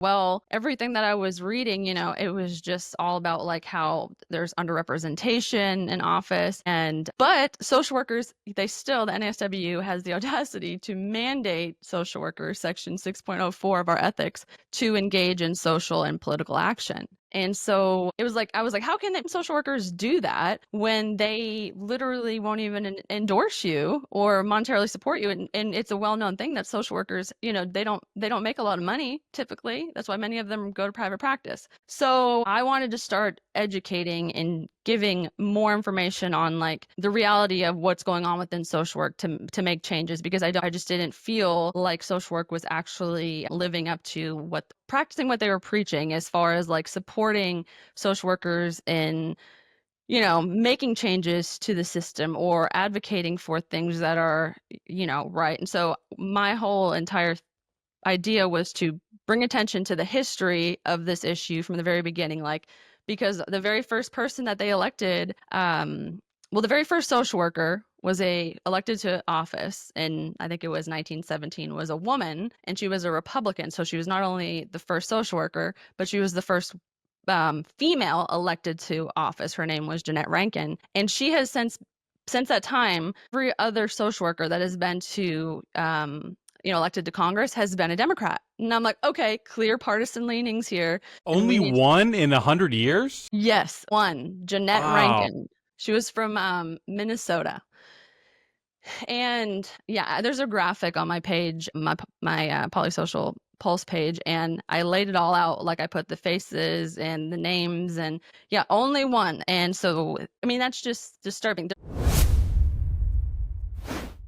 Well, everything that I was reading, it was just all about like how there's underrepresentation in office. But social workers, the NASW has the audacity to mandate social workers, section 6.04 of our ethics, to engage in social and political action. And so I was like, how can social workers do that when they literally won't even endorse you or monetarily support you? And it's a well-known thing that social workers, they don't make a lot of money typically. That's why many of them go to private practice. So I wanted to start educating and giving more information on like the reality of what's going on within social work to make changes, because I just didn't feel like social work was actually living up to practicing what they were preaching as far as like supporting social workers in making changes to the system or advocating for things that are right. And so my whole entire idea was to bring attention to the history of this issue from the very beginning, like because the very first person that they elected, the very first social worker was elected to office in, I think it was 1917, was a woman, and she was a Republican. So she was not only the first social worker, but she was the first female elected to office. Her name was Jeannette Rankin, and she has since that time, every other social worker that has been to elected to Congress has been a Democrat. And I'm like, okay, clear partisan leanings here. And we Only need to, one in 100 years? yes, one, Jeannette Wow. Rankin. She was from Minnesota. And yeah, there's a graphic on my page, my Polysocial Pulse page, and I laid it all out. Like I put the faces and the names, and yeah, only one. And so, I mean, that's just disturbing.